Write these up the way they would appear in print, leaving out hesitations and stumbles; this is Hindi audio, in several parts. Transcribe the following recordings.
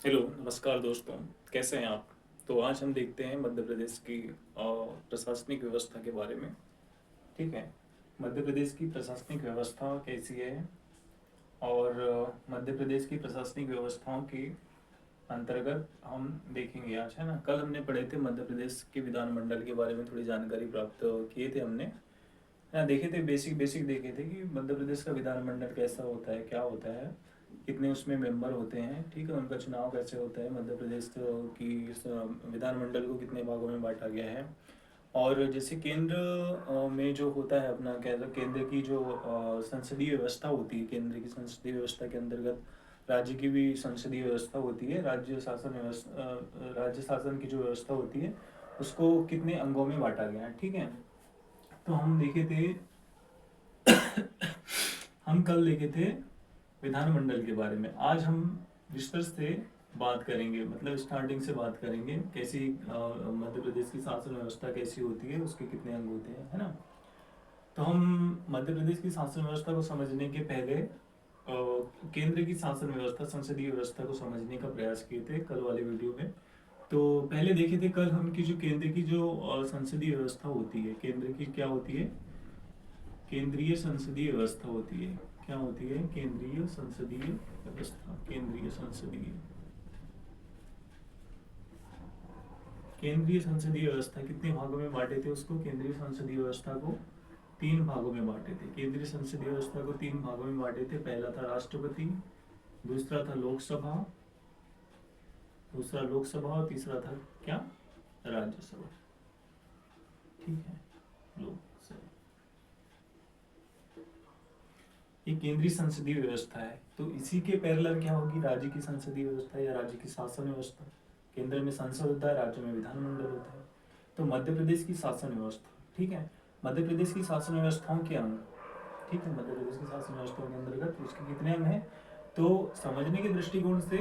हेलो, नमस्कार दोस्तों। कैसे हैं आप? तो आज हम देखते हैं मध्य प्रदेश की प्रशासनिक व्यवस्था के बारे में। ठीक है। मध्य प्रदेश की प्रशासनिक व्यवस्था कैसी है और मध्य प्रदेश की प्रशासनिक व्यवस्थाओं के अंतर्गत हम देखेंगे आज, है ना। कल हमने पढ़े थे मध्य प्रदेश के विधानमंडल के बारे में, थोड़ी जानकारी प्राप्त किए थे हमने, है ना। देखे थे, बेसिक बेसिक देखे थे कि मध्य प्रदेश का विधानमंडल कैसा होता है, क्या होता है, कितने उसमें मेंबर होते हैं, ठीक है, उनका चुनाव कैसे होता है, मध्य प्रदेश की विधानमंडल को कितने भागों में बांटा गया है। और जैसे केंद्र में जो होता है अपना, कह लो केंद्र की जो संसदीय व्यवस्था होती है, केंद्र की संसदीय व्यवस्था के अंतर्गत राज्य की भी संसदीय व्यवस्था होती है। राज्य शासन की जो व्यवस्था होती है उसको कितने अंगों में बांटा गया है, ठीक है। तो हम देखे थे, हम कल देखे थे विधानमंडल के बारे में। आज हम विस्तार से बात करेंगे, मतलब स्टार्टिंग से बात करेंगे कैसी मध्य प्रदेश की शासन व्यवस्था कैसी होती है, उसके कितने अंग होते हैं, है ना। तो हम मध्य प्रदेश की शासन व्यवस्था को समझने के पहले केंद्र की शासन व्यवस्था, संसदीय व्यवस्था को समझने का प्रयास किए थे कल वाले वीडियो में। तो पहले देखे थे कल हम की जो केंद्र की जो संसदीय व्यवस्था होती है, केंद्र की क्या होती है, केंद्रीय संसदीय व्यवस्था होती है। क्या होती है? केंद्रीय संसदीय व्यवस्था। केंद्रीय संसदीय व्यवस्था कितने भागों में बांटे थे उसको? केंद्रीय संसदीय व्यवस्था को तीन भागों में बांटे थे। केंद्रीय संसदीय व्यवस्था को तीन भागों में बांटे थे। पहला था राष्ट्रपति, दूसरा था लोकसभा, और तीसरा था क्या? राज्यसभा। ठीक है, लोकसभा। ये केंद्रीय संसदीय व्यवस्था है। तो इसी के पैरेलल क्या होगी? राज्य की संसदीय व्यवस्था या राज्य की शासन व्यवस्था। केंद्र में संसद होता है, राज्य में विधानमंडल होता है। तो मध्य प्रदेश की शासन व्यवस्था, ठीक है, मध्य प्रदेश की शासन व्यवस्थाओं के अंग, ठीक है, मध्य प्रदेश की शासन व्यवस्था के अंतर्गत उसके कितने अंग हैं, तो समझने के दृष्टिकोण से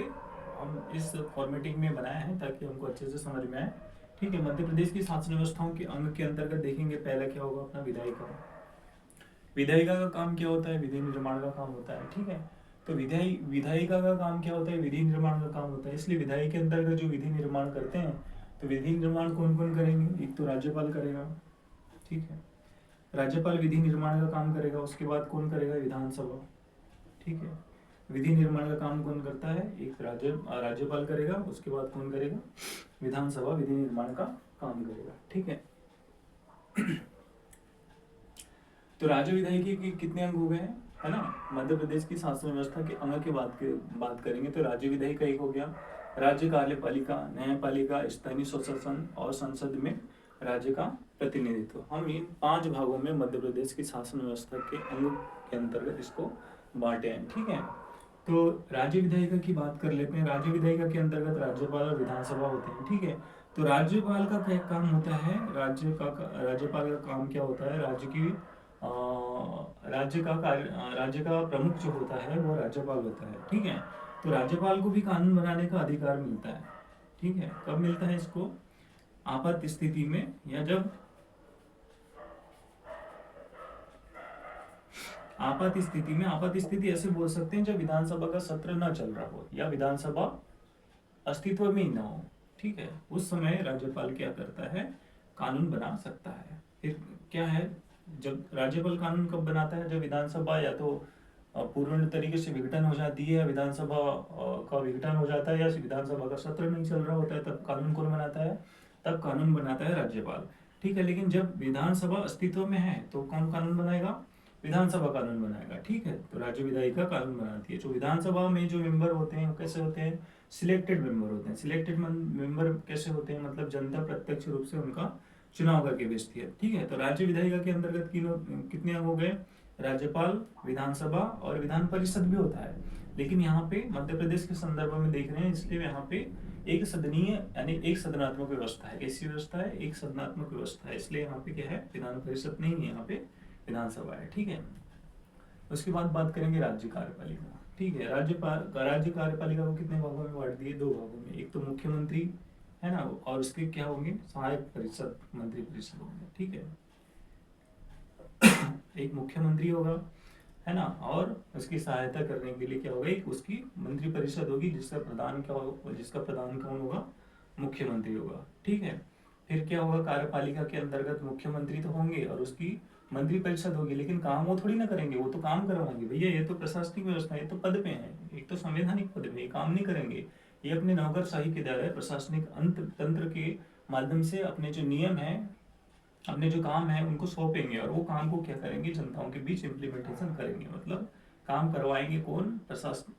हम इस फॉर्मेटिंग में बनाए हैं ताकि हमको अच्छे से समझ में आए। ठीक है, मध्य प्रदेश की शासन व्यवस्थाओं के अंग के अंतर्गत देखेंगे, पहला क्या होगा अपना? विधायिका। विधायिका का काम क्या होता है? विधि निर्माण का काम होता है, ठीक है। तो विधायिका का काम क्या होता है? विधि निर्माण का काम होता है। इसलिए विधायी के अंतर्गत जो विधि निर्माण करते हैं, तो विधि निर्माण कौन कौन करेंगे? एक तो राज्यपाल करेगा, ठीक है, राज्यपाल विधि निर्माण का काम करेगा। उसके बाद कौन करेगा? विधानसभा, ठीक है। विधि निर्माण का काम कौन करता है? एक राज्यपाल करेगा। उसके बाद कौन करेगा? विधानसभा विधि निर्माण का काम करेगा, ठीक है। तो राज्य विधायिका के कितने अंग हो गए हैं, है ना। मध्य प्रदेश की शासन व्यवस्था के अंग की बात करेंगे तो राज्य विधायिका एक हो गया, राज्य कार्यपालिका, न्यायपालिका, स्थानीय स्वशासन और संसद में राज्य का प्रतिनिधित्व। हम इन पांच भागों में मध्य प्रदेश की शासन व्यवस्था के अंग के अंतर्गत इसको बांटे हैं, ठीक है। तो राज्य विधायिका की बात कर लेते हैं। राज्य विधायिका के अंतर्गत राज्यपाल और विधानसभा होते हैं, ठीक है। तो राज्यपाल का क्या काम होता है? राज्यपाल का काम क्या होता है? राज्य का प्रमुख जो होता है वो राज्यपाल होता है, ठीक है। तो राज्यपाल को भी कानून बनाने का अधिकार मिलता है, ठीक है। कब मिलता है इसको? आपात स्थिति में, या जब आपात स्थिति ऐसे बोल सकते हैं जब विधानसभा का सत्र न चल रहा हो या विधानसभा अस्तित्व में ही ना हो, ठीक है। उस समय राज्यपाल क्या करता है? कानून बना सकता है। फिर क्या है, जब राज्यपाल कानून कब बनाता है? जब विधानसभा या तो पूर्ण तरीके से विघटन हो जाती है, विधानसभा का विघटन हो जाता है, या विधानसभा का सत्र नहीं चल रहा होता है, तब कानून कौन बनाता है? तब कानून बनाता है राज्यपाल, ठीक है। लेकिन जब विधानसभा अस्तित्व में है तो कौन कानून बनाएगा? विधानसभा कानून बनाएगा, ठीक है। तो राज्य विधायिका कानून बनाती है। जो विधानसभा में जो मेंबर होते हैं वो कैसे होते हैं? सिलेक्टेड मेंबर होते हैं। सिलेक्टेड मेंबर कैसे होते हैं? मतलब जनता प्रत्यक्ष रूप से उनका चुनाव करके भेजती है, ठीक है। तो राज्य विधायिका के अंतर्गत कितने अंग हो गए? राज्यपाल, विधानसभा और विधान परिषद भी होता है। लेकिन यहाँ पे मध्य प्रदेश के संदर्भ में देख रहे हैं, इसलिए यहाँ पे एक सदनीय यानी एक सदनात्मक व्यवस्था है। कैसी व्यवस्था है? एक सदनात्मक व्यवस्था है। इसलिए यहाँ पे क्या है? विधान परिषद नहीं है, यहाँ पे विधानसभा है, ठीक है। उसके बाद बात करेंगे राज्य कार्यपालिका, ठीक है। राज्य कार्यपालिका को कितने भागों में बांट दिए? दो भागों में। एक तो मुख्यमंत्री, है ना, और उसके क्या होंगे? सहायक परिषद, मंत्री परिषद होंगे, ठीक है। एक मुख्यमंत्री होगा, है ना। और उसकी सहायता करने के लिए क्या होगा, एक उसकी मंत्री परिषद होगी जिसका प्रधान क्या होगा, जिसका प्रधान कौन होगा, मुख्यमंत्री होगा, ठीक है। फिर क्या होगा, कार्यपालिका के अंतर्गत मुख्यमंत्री तो होंगे और उसकी मंत्री परिषद होगी, लेकिन काम वो थोड़ी ना करेंगे, वो तो काम करवाएंगे भैया, ये तो प्रशासनिक व्यवस्था है, ये तो पद पे है, एक तो संवैधानिक पद पे, ये काम नहीं करेंगे, ये अपने नौकरशाही के द्वारा प्रशासनिक तंत्र के माध्यम से अपने जो नियम है, अपने जो काम है उनको सौंपेंगे, और वो काम को क्या करेंगे, जनताओं के बीच इम्प्लीमेंटेशन करेंगे। मतलब काम करवाएंगे कौन, प्रशासन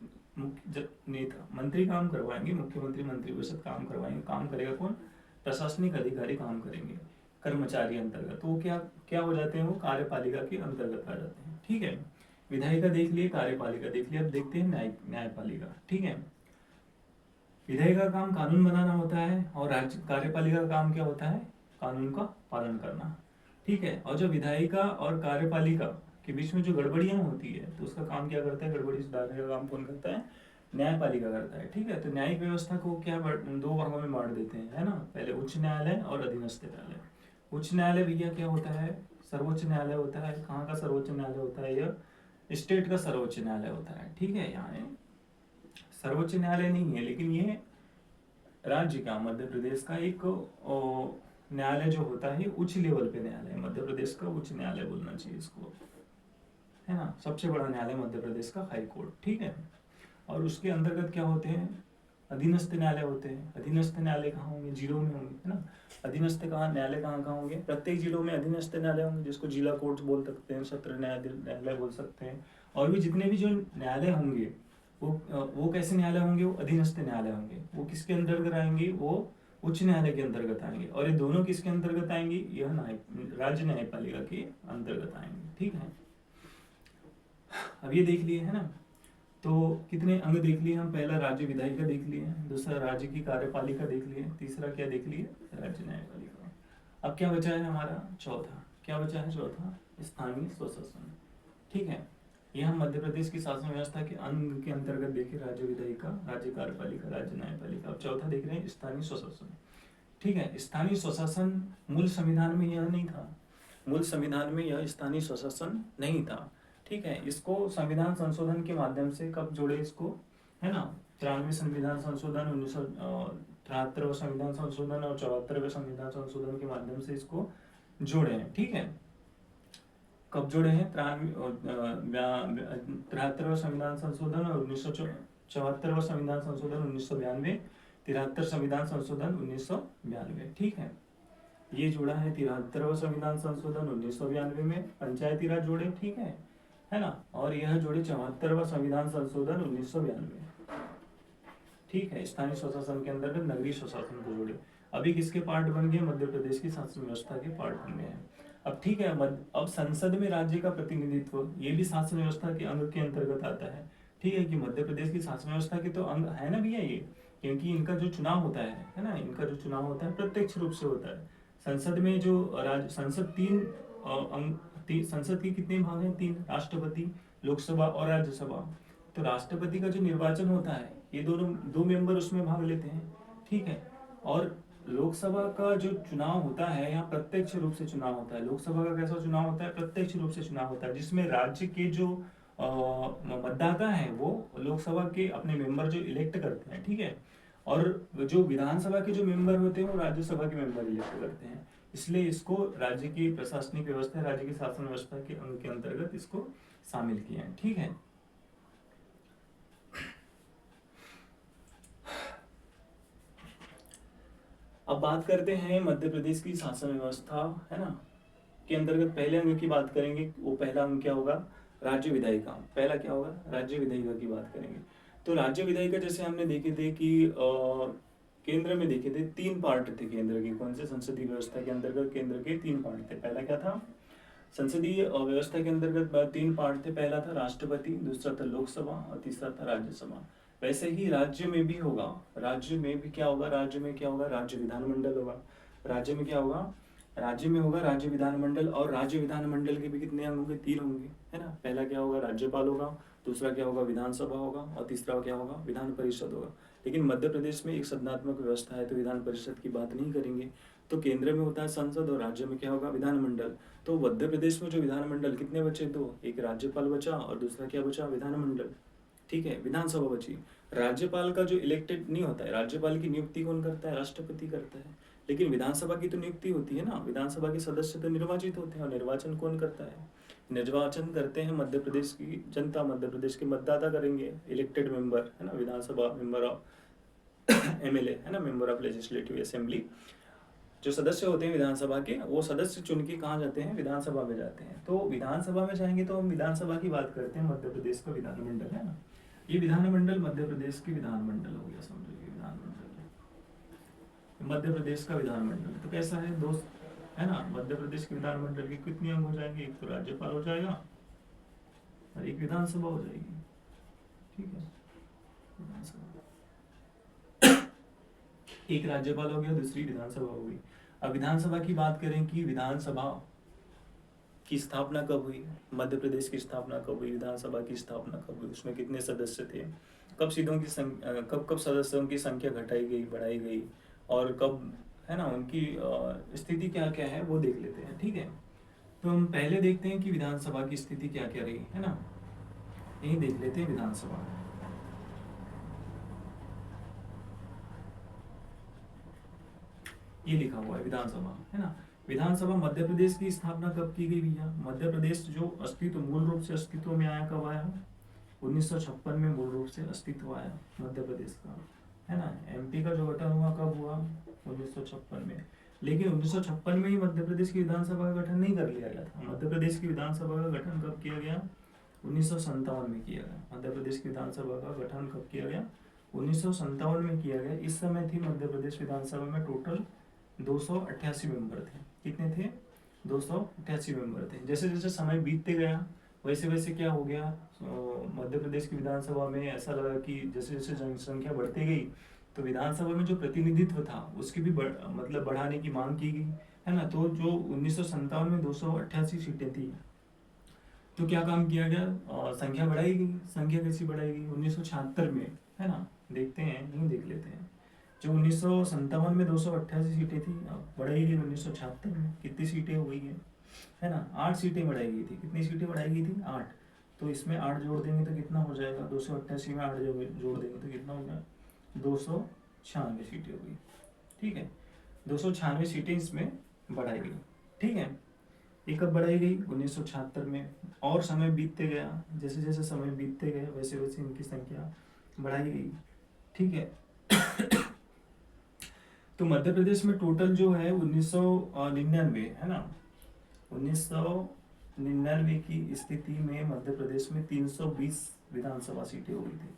नेता मंत्री काम करवाएंगे, मुख्यमंत्री मंत्री परिषद काम करवाएंगे, काम करेगा कौन, प्रशासनिक अधिकारी काम करेंगे, कर्मचारी अंतर्गत, तो वो क्या क्या हो जाते हैं, वो कार्यपालिका के अंतर्गत आ जाते हैं, ठीक है। विधायिका देख लिए, कार्यपालिका देख लिया, अब देखते हैं न्यायपालिका, ठीक है। विधायिका का काम कानून बनाना होता है, और राज्य कार्यपालिका का काम क्या होता है, कानून का पालन करना, ठीक है। और जो विधायिका और कार्यपालिका के बीच में जो गड़बड़ियां होती है, तो उसका काम क्या करता है, गड़बड़ी सुधारने का काम कौन करता है, न्यायपालिका करता है, ठीक है। तो न्यायिक व्यवस्था को क्या दो भागों में बांट देते हैं, है ना। पहले उच्च न्यायालय और अधीनस्थ न्यायालय। उच्च न्यायालय भैया क्या होता है, सर्वोच्च न्यायालय होता है। कहाँ का सर्वोच्च न्यायालय होता है, यह स्टेट का सर्वोच्च न्यायालय होता है, ठीक है। यहाँ सर्वोच्च न्यायालय नहीं है, लेकिन ये राज्य का, मध्य प्रदेश का एक न्यायालय जो होता है, उच्च लेवल पे न्यायालय, मध्य प्रदेश का उच्च न्यायालय बोलना चाहिए इसको, है ना। सबसे बड़ा न्यायालय मध्य प्रदेश का हाई कोर्ट, ठीक है। और उसके अंतर्गत क्या होते हैं, अधीनस्थ न्यायालय होते हैं। अधीनस्थ न्यायालय कहाँ होंगे, जिलों में होंगे, है ना। अधीनस्थ न्यायालय कहाँ कहाँ होंगे, प्रत्येक जिलों में अधीनस्थ न्यायालय होंगे, जिसको जिला कोर्ट बोल सकते हैं, सत्र न्यायालय बोल सकते हैं। और भी जितने भी जो न्यायालय होंगे, वो कैसे न्यायालय होंगे, वो अधीनस्थ न्यायालय होंगे। वो किसके अंतर्गत आएंगे, वो उच्च न्यायालय के अंतर्गत आएंगे। और ये दोनों किसके अंतर्गत आएंगे, यह राज्य न्यायपालिका के अंतर्गत आएंगे, ठीक है। अब ये देख लिए, है ना। तो कितने अंग देख लिए हम, पहला राज्य विधायिका देख लिए, दूसरा राज्य की कार्यपालिका देख लिए, तीसरा क्या देख लिए, राज्य न्यायपालिका। अब क्या बचा है हमारा चौथा, क्या बचा है चौथा, स्थानीय स्वशासन, ठीक है। ये हम मध्य प्रदेश की शासन व्यवस्था के अंग के अंतर्गत देखे, राज्य विधायिका, राज्य कार्यपालिका, राज्य न्यायपालिका। अब चौथा देख रहे हैं स्थानीय स्वशासन, ठीक है। स्थानीय स्वशासन मूल संविधान में यह नहीं था, मूल संविधान में यह स्थानीय स्वशासन नहीं था, ठीक है। इसको संविधान संशोधन के माध्यम से कब जोड़े इसको, है ना, 93वें संविधान संशोधन, 1973 संविधान संशोधन और 74वें संविधान संशोधन के माध्यम से इसको जोड़े हैं, ठीक है। कब जोड़े हैं, 73वां संविधान संशोधन और 1974वां संविधान संशोधन 1992, 73 संविधान संशोधन 1992, ठीक है। ये जोड़ा है 73वां संविधान संशोधन 1992 में, पंचायती राज जोड़े, ठीक है ना। और यह जोड़े 74वां संविधान संशोधन 1992, ठीक है। स्थानीय स्वशासन के अंदर नगरीय स्वशासन को जोड़े। अभी किसके पार्ट बन गए, मध्य प्रदेश की शासन व्यवस्था के पार्ट बन गए हैं। अब ठीक है, अब संसद में राज्य का प्रतिनिधित्व, ये भी शासन व्यवस्था के अंग के अंतर्गत आता है, ठीक है। कि मध्य प्रदेश की शासन व्यवस्था के तो अंग है ना भैया ये, क्योंकि इनका जो चुनाव होता है ना, इनका जो चुनाव होता है प्रत्यक्ष रूप से होता है। संसद में जो संसद संसद के कितने भाग हैं, तीन, राष्ट्रपति, लोकसभा और राज्यसभा। तो राष्ट्रपति का जो निर्वाचन होता है, ये दोनों दो मेंबर उसमें भाग लेते हैं, ठीक है। और लोकसभा का जो चुनाव होता है, यहाँ प्रत्यक्ष रूप से चुनाव होता है। लोकसभा का कैसा चुनाव होता है, प्रत्यक्ष रूप से चुनाव होता है, जिसमें राज्य के जो मतदाता हैं वो लोकसभा के अपने मेंबर जो इलेक्ट करते हैं, ठीक है। और जो विधानसभा के जो मेंबर होते हैं वो राज्यसभा के मेंबर इलेक्ट करते हैं। इसलिए इसको राज्य की प्रशासनिक व्यवस्था, राज्य की शासन व्यवस्था के अंग के अंतर्गत इसको शामिल किया है, ठीक है। अब बात करते हैं मध्य प्रदेश की शासन व्यवस्था, है ना, के अंतर्गत पहले अंग की बात करेंगे। वो पहला अंग क्या होगा, राज्य विधायिका। पहला क्या होगा, राज्य विधायिका की बात करेंगे। तो राज्य विधायिका जैसे हमने देखे थे कि केंद्र में देखे थे, तीन पार्ट थे केंद्र के, कौन से, संसदीय व्यवस्था के अंतर्गत केंद्र के तीन पार्ट थे। पहला क्या था, संसदीय व्यवस्था के अंतर्गत तीन पार्ट थे। पहला था राष्ट्रपति, दूसरा था लोकसभा और तीसरा था राज्यसभा। वैसे ही राज्य में भी होगा, राज्य में भी क्या होगा, राज्य में क्या होगा, राज्य विधानमंडल होगा। राज्य में क्या होगा, राज्य में होगा राज्य विधानमंडल। और राज्य विधानमंडल के भी कितने अंग होंगे, तीन होंगे, है ना। पहला क्या होगा, राज्यपाल होगा, दूसरा क्या होगा, विधानसभा होगा, और तीसरा क्या होगा, विधान परिषद होगा। लेकिन मध्य प्रदेश में एक सदनात्मक व्यवस्था है, तो विधान परिषद की बात नहीं करेंगे। तो केंद्र में होता है संसद और राज्य में क्या होगा, विधानमंडल। तो मध्य प्रदेश में जो विधानमंडल कितने बचे, दो, एक राज्यपाल बचा और दूसरा क्या बचा, विधानमंडल। ठीक है, विधानसभा बची। राज्यपाल का जो इलेक्टेड नहीं होता है, राज्यपाल की नियुक्ति कौन करता है, राष्ट्रपति करता है। लेकिन विधानसभा की तो नियुक्ति होती है ना, विधानसभा के सदस्य तो निर्वाचित होते हैं, और निर्वाचन कौन करता है, निर्वाचन करते हैं मध्य प्रदेश की जनता, मध्य प्रदेश के मतदाता करेंगे, इलेक्टेड मेंबर है ना, विधानसभा मेंबर ऑफ एमएलए है ना, मेंबर ऑफ लेजिस्लेटिव असेंबली। जो सदस्य होते हैं विधानसभा के, वो सदस्य चुन के कहाँ जाते हैं, विधानसभा में जाते हैं। तो विधानसभा में जाएंगे तो हम विधानसभा की बात करते हैं, मध्य प्रदेश का विधानमंडल है ना, ये विधानमंडल मध्य प्रदेश की विधानमंडल हो गया, समझो ये विधानमंडल मध्य प्रदेश का विधानमंडल। तो कैसा है दोस्त, है ना, मध्य प्रदेश के विधानमंडल के कितने अंग हो जाएंगे, एक तो राज्यपाल हो जाएगा और एक विधानसभा हो जाएगी। ठीक है, विधानसभा एक राज्यपाल हो गया, दूसरी विधानसभा हो गई। अब विधानसभा की बात करें कि विधानसभा की स्थापना कब हुई, मध्य प्रदेश की स्थापना कब हुई, विधानसभा की स्थापना कब हुई, उसमें कितने सदस्य थे, कब सीटों की कब सदस्यों की संख्या घटाई गई, बढ़ाई गई, और कब, है ना, उनकी स्थिति क्या क्या है वो देख लेते हैं। ठीक है, तो हम पहले देखते हैं कि विधानसभा की स्थिति क्या क्या रही, है ना, यही देख लेते हैं विधानसभा। ये लिखा हुआ है विधानसभा, है ना। विधानसभा मध्य प्रदेश की स्थापना कब की गई भैया, मध्य प्रदेश जो अस्तित्व मूल रूप से अस्तित्व में आया कब आया, 1956 में मूल रूप से अस्तित्व आया मध्य प्रदेश का, है ना। एमपी का जो गठन हुआ कब हुआ, 1956 में। लेकिन 1956 में ही मध्य प्रदेश की विधानसभा का गठन नहीं कर लिया गया था। मध्य प्रदेश की विधानसभा का गठन कब किया गया, 1957 में किया गया। मध्य प्रदेश की विधानसभा का गठन कब किया गया, 1957 में किया गया। इस समय थी मध्य प्रदेश विधानसभा में टोटल 288 मेंबर थे। कितने थे, 288 मेंबर थे। जैसे जैसे समय बीतते गया वैसे वैसे क्या हो गया, मध्य प्रदेश की विधानसभा में ऐसा लगा कि जैसे जैसे जनसंख्या बढ़ती गई तो विधानसभा में जो प्रतिनिधित्व था उसकी भी मतलब बढ़ाने की मांग की गई, है ना। तो जो 1957 में 288 सीटें थी, तो क्या काम किया गया, संख्या बढ़ाई गई। संख्या कैसी बढ़ाई गई, 1976 में, है ना, देखते हैं, नहीं देख लेते हैं। जो 1957 में 288 सीटें थी, बढ़ाई गई 1976 में, कितनी सीटें हो गई है ना, 8 सीटें बढ़ाई गई थी। कितनी सीटें बढ़ाई गई थी, 8। तो इसमें 8 जोड़ देंगे तो कितना हो जाएगा, 288 में 8 जोड़ देंगे तो कितना होगा, 296 सीटें हो गई। ठीक है, 296 सीटें इसमें बढ़ाई गई। ठीक है, ये कब बढ़ाई गई, 1976 में। और समय बीतते गया, जैसे जैसे समय बीतते गए वैसे वैसे इनकी संख्या बढ़ाई गई। ठीक है तो मध्य प्रदेश में टोटल जो है 1999, है ना, 1999 की स्थिति में मध्य प्रदेश में 320 विधानसभा सीटें हो गई थी।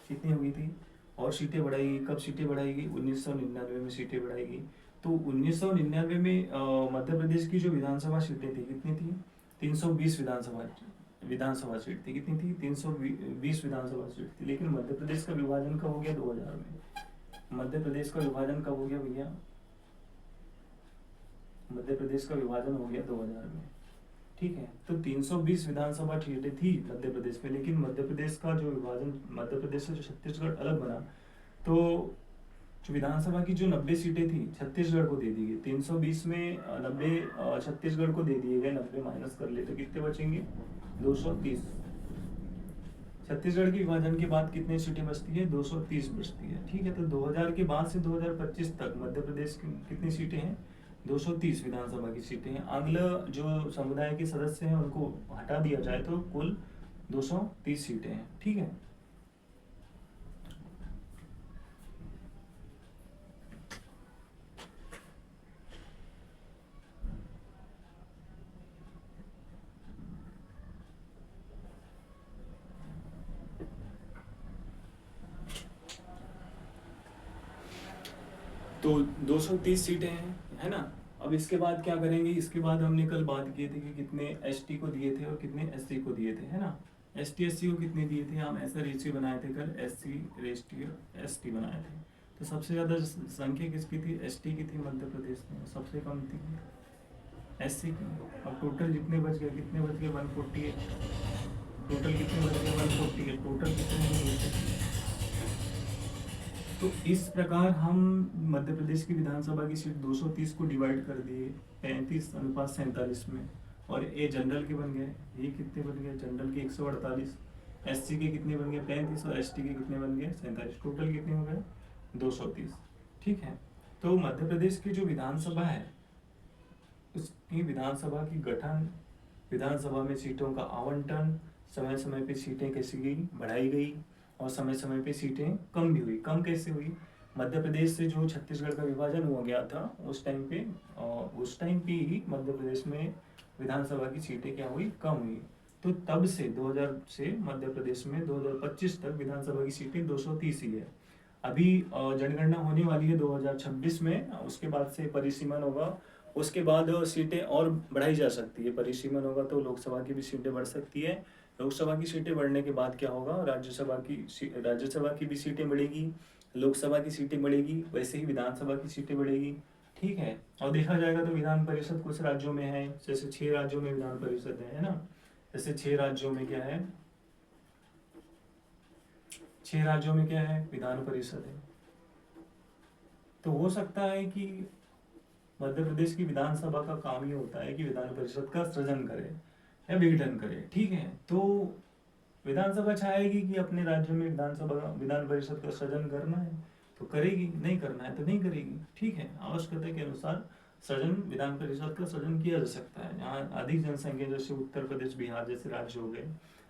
कितनी हो गई थी, और सीटें बढ़ाई गई। कब सीटें बढ़ाई गई, 1999 में सीटें बढ़ाई गई। तो 1999 में मध्य प्रदेश की जो विधानसभा सीटें थी कितनी थी, 320 विधानसभा सीट थी। कितनी थी, 320 विधानसभा सीट थी। लेकिन मध्य प्रदेश का विभाजन कब हो गया, 2000 में। मध्य प्रदेश का विभाजन कब हो गया भैया, मध्य प्रदेश का विभाजन हो गया 2000 में। ठीक है, तो 320 विधानसभा सीटें थी मध्य प्रदेश में। लेकिन मध्य प्रदेश का जो विभाजन, मध्य प्रदेश से जो छत्तीसगढ़ अलग बना, तो जो विधानसभा की जो 90 सीटें थी छत्तीसगढ़ को दे दी गई। 320 में 90 छत्तीसगढ़ को दे दिए गए, 90 माइनस कर ले तो कितने बचेंगे, 230। छत्तीसगढ़ के विभाजन के बाद कितनी सीटें बचती है, 230 बचती है। ठीक है, तो 2000 के बाद से 2025 तक मध्य प्रदेश की कितनी सीटें हैं, 230 विधानसभा की सीटें हैं। आंग्ल जो समुदाय के सदस्य हैं उनको हटा दिया जाए तो कुल 230 सीटें हैं। ठीक है, तो 230 सीटें हैं, है ना। अब इसके बाद क्या करेंगे, इसके बाद हमने कल बात किए थे कि कितने एसटी को दिए थे और कितने एससी को दिए थे, है ना। एसटी एससी को कितने दिए थे, हम ऐसा रेशियो बनाए थे कल, एससी रेशियो एसटी बनाए थे। तो सबसे ज़्यादा संख्या किसकी थी, एसटी की थी मध्य प्रदेश में, सबसे कम थी एससी की। अब टोटल जितने बच गए, कितने बच गए, 148। टोटल कितने बच गए, 148। टोटल कितने हुए, तो इस प्रकार हम मध्य प्रदेश की विधानसभा की सीट 230 को डिवाइड कर दिए 35:47 में, और ये जनरल के बन गए, ये कितने बन गए जनरल के 148, एससी के कितने बन गए 35 और एसटी के कितने बन गए 47, टोटल कितने हो गए 230। ठीक है, तो मध्य प्रदेश की जो विधानसभा है उसकी विधानसभा की गठन, विधानसभा में सीटों का आवंटन, समय समय पे सीटें कैसी गई बढ़ाई गई और समय समय पे सीटें कम भी हुई। कम कैसे हुई, मध्य प्रदेश से जो छत्तीसगढ़ का विभाजन हुआ गया था उस टाइम पे, उस टाइम पे ही मध्य प्रदेश में विधानसभा की सीटें क्या हुई कम हुई। तो तब से 2000 से मध्य प्रदेश में 2025 तक विधानसभा की सीटें 230 ही है। अभी जनगणना होने वाली है 2026 में, उसके बाद से परिसीमन होगा, उसके बाद सीटें और बढ़ाई जा सकती है। परिसीमन होगा तो लोकसभा की भी सीटें बढ़ सकती है। लोकसभा की सीटें बढ़ने के बाद क्या होगा, राज्यसभा की भी सीटें बढ़ेगी, लोकसभा की सीटें बढ़ेगी, वैसे ही विधानसभा की सीटें बढ़ेगी। ठीक है, और देखा जाएगा तो विधान परिषद कुछ राज्यों में है, जैसे 6 राज्यों में विधान परिषद है ना, जैसे 6 राज्यों में क्या है, 6 राज्यों में क्या है विधान परिषद है। तो हो सकता है कि मध्य प्रदेश की विधानसभा का काम ये होता है कि विधान परिषद का सृजन करे या विघटन करे। ठीक है, तो विधानसभा चाहेगी कि अपने राज्य में विधान परिषद का सृजन करना है तो करेगी, नहीं करना है तो नहीं करेगी। ठीक है, आवश्यकता के अनुसार सृजन, विधान परिषद का सृजन किया जा सकता है। जहाँ अधिक जनसंख्या, जैसे उत्तर प्रदेश बिहार जैसे राज्य हो गए,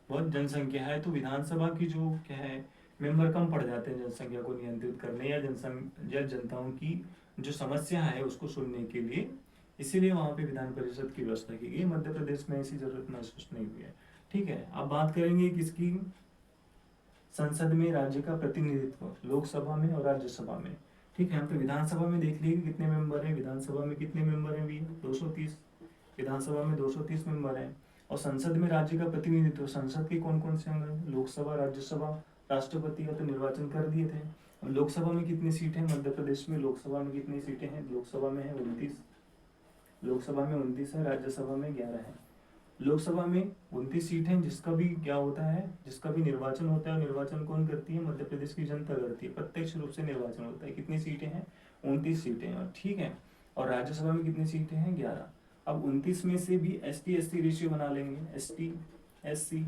बहुत जनसंख्या है, तो विधानसभा की जो क्या है मेंबर कम पड़ जाते हैं जनसंख्या को नियंत्रित करने या जनताओं की जो समस्या है उसको सुनने के लिए, इसीलिए वहाँ पे विधान परिषद की व्यवस्था की गई। मध्य प्रदेश में ऐसी जरूरत महसूस नहीं हुई है। ठीक है, अब बात करेंगे किसकी, संसद में राज्य का प्रतिनिधित्व लोकसभा में और राज्यसभा में। ठीक है, हम तो विधानसभा में देख लिए कितने मेंबर हैं, विधानसभा में कितने मेंबर हैं भी 230, विधानसभा में 230 मेंबर हैं। और संसद में राज्य का प्रतिनिधित्व, संसद के कौन कौन से अंग हैं, लोकसभा, राज्यसभा, राष्ट्रपति का तो निर्वाचन कर दिए थे। अब लोकसभा में कितनी सीट है मध्य प्रदेश में, लोकसभा में कितनी सीटें हैं, लोकसभा में है 29, लोकसभा में 29 है, राज्यसभा में 11 है। लोकसभा में 29 सीट हैं, जिसका भी क्या होता है, जिसका भी निर्वाचन होता है, निर्वाचन कौन करती है, मध्य प्रदेश की जनता करती है, प्रत्यक्ष रूप से निर्वाचन होता है। कितनी सीटें हैं, 29 सीटें हैं। ठीक है, और राज्यसभा में कितनी सीटें हैं, 11। अब 29 में से भी ST-SC रेशियो बना लेंगे, ST-SC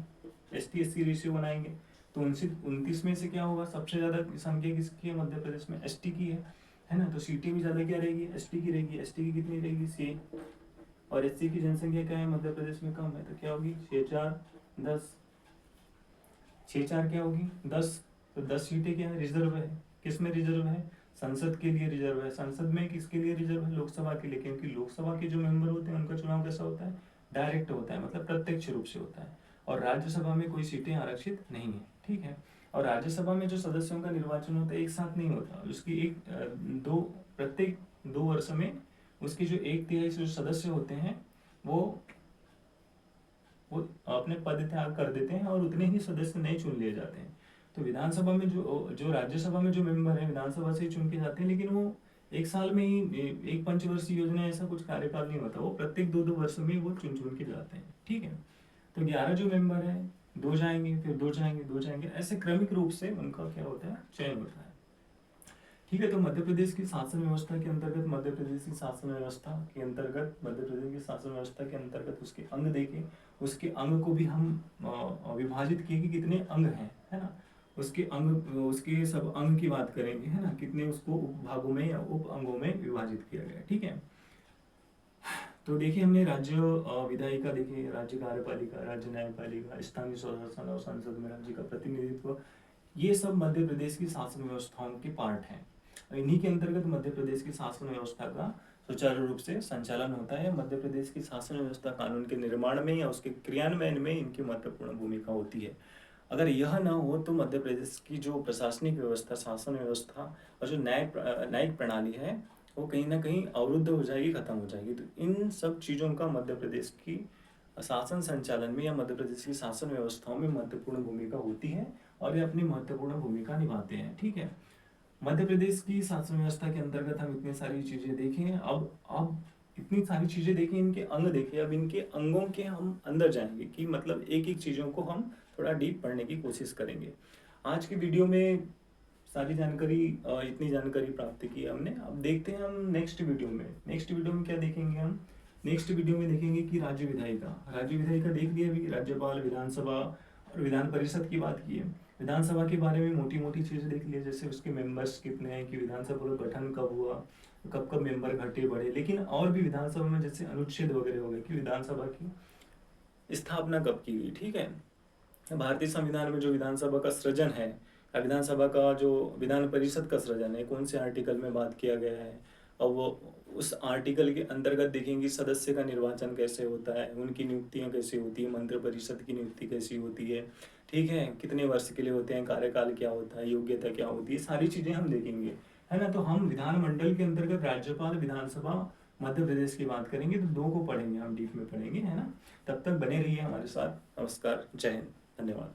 रेशियो बनाएंगे तो 29 में से क्या होगा, सबसे ज्यादा संख्या किसकी है मध्य प्रदेश में, ST की है ना, तो सीटें भी ज्यादा क्या रहेगी, ST की रहेगी। ST की कितनी रहेगी, 6, और SC की जनसंख्या क्या है मध्य प्रदेश में कम है, तो क्या होगी 6 4 10, 6 4 क्या होगी 10, तो 10 सीटें क्या है रिजर्व है। किस में रिजर्व है, संसद के लिए रिजर्व है। संसद में किसके लिए रिजर्व है, लोकसभा के लिए, क्योंकि लोकसभा के जो मेंबर होते हैं उनका चुनाव कैसा होता है, डायरेक्ट होता है, मतलब प्रत्यक्ष रूप से होता है। और राज्यसभा में कोई सीटें आरक्षित नहीं है। ठीक है, और राज्यसभा में जो सदस्यों का निर्वाचन होता है एक साथ नहीं होता, उसकी प्रत्येक 2 वर्ष में उसके जो 1/3 जो सदस्य होते हैं वो अपने पद त्याग कर देते हैं और उतने ही सदस्य नए चुन लिए जाते हैं। तो विधानसभा में जो राज्यसभा में जो मेंबर है विधानसभा से ही चुन के जाते हैं, लेकिन वो एक साल में ही एक पंचवर्षीय योजना ऐसा कुछ कार्यकाल नहीं होता, वो प्रत्येक 2-2 वर्ष में वो चुन चुन के जाते हैं। ठीक है, तो 11 जो मेंबर है, 2 जाएंगे, फिर 2 जाएंगे, 2 जाएंगे, ऐसे क्रमिक रूप से उनका क्या होता है, चयन होता है। ठीक है, तो मध्य प्रदेश की शासन व्यवस्था के अंतर्गत, मध्य प्रदेश की शासन व्यवस्था के अंतर्गत, मध्य प्रदेश की शासन व्यवस्था के अंतर्गत उसके अंग देखें, उसके अंग को भी हम विभाजित किए कि कितने अंग हैं, है ना, उसके अंग, उसके सब अंग की बात करेंगे, है ना, कितने उसको उपभागों में या उप अंगों में विभाजित किया गया। ठीक है, तो देखिए हमने राज्य विधायिका देखी, राज्य कार्यपालिका, राज्य न्यायपालिका, स्थानीय स्वशासन और संसद में राज्य का प्रतिनिधित्व, ये सब मध्य प्रदेश की शासन व्यवस्थाओं के पार्ट हैं। इन्हीं के अंतर्गत मध्य प्रदेश की शासन व्यवस्था का सुचारू रूप से संचालन होता है। मध्य प्रदेश की शासन व्यवस्था कानून के निर्माण में या उसके क्रियान्वयन में इनकी महत्वपूर्ण भूमिका होती है। अगर यह न हो तो मध्य प्रदेश की जो प्रशासनिक व्यवस्था, शासन व्यवस्था और जो न्यायिक प्रणाली है वो कहीं ना कहीं अवरुद्ध हो जाएगी, खत्म हो जाएगी। तो इन सब चीज़ों का मध्य प्रदेश की शासन संचालन में या मध्य प्रदेश की शासन व्यवस्थाओं में महत्वपूर्ण भूमिका होती है और ये अपनी महत्वपूर्ण भूमिका निभाते हैं। ठीक है, मध्य प्रदेश की शासन व्यवस्था के अंतर्गत हम इतनी सारी चीजें देखें। अब इतनी सारी चीजें देखें, इनके अंग देखें। अब इनके अंगों के हम अंदर जाएंगे कि मतलब एक एक चीजों को हम थोड़ा डीप पढ़ने की कोशिश करेंगे। आज की वीडियो में सारी जानकारी इतनी जानकारी प्राप्त की हमने। अब देखते हैं हम नेक्स्ट वीडियो में। नेक्स्ट वीडियो में क्या देखेंगे हम? नेक्स्ट वीडियो में देखेंगे कि राज्य विधायिका देख लिया अभी, राज्यपाल, विधानसभा और विधान परिषद की बात की है। विधानसभा के बारे में मोटी मोटी चीज़ें देख लिया, जैसे उसके मेंबर्स कितने हैं, कि विधानसभा का गठन कब हुआ, कब कब मेंबर घटे बढ़े। लेकिन और भी विधानसभा में जैसे अनुच्छेद वगैरह हो गए, कि विधानसभा की स्थापना कब की गई, ठीक है। भारतीय संविधान में जो विधानसभा का सृजन है, या विधानसभा का जो विधान परिषद का सृजन है, कौन से आर्टिकल में बात किया गया है, और वो उस आर्टिकल के अंतर्गत देखेंगे सदस्य का निर्वाचन कैसे होता है, उनकी नियुक्तियां कैसे होती है, मंत्री परिषद की नियुक्ति कैसी होती है, ठीक है, कितने वर्ष के लिए होते हैं, कार्यकाल क्या होता है, योग्यता क्या होती है, सारी चीजें हम देखेंगे, है ना। तो हम विधानमंडल के अंतर्गत राज्यपाल, विधानसभा, मध्य प्रदेश की बात करेंगे, तो दो को पढ़ेंगे हम, डीप में पढ़ेंगे, है ना। तब तक बने रहिए हमारे साथ। नमस्कार, जय हिंद, धन्यवाद।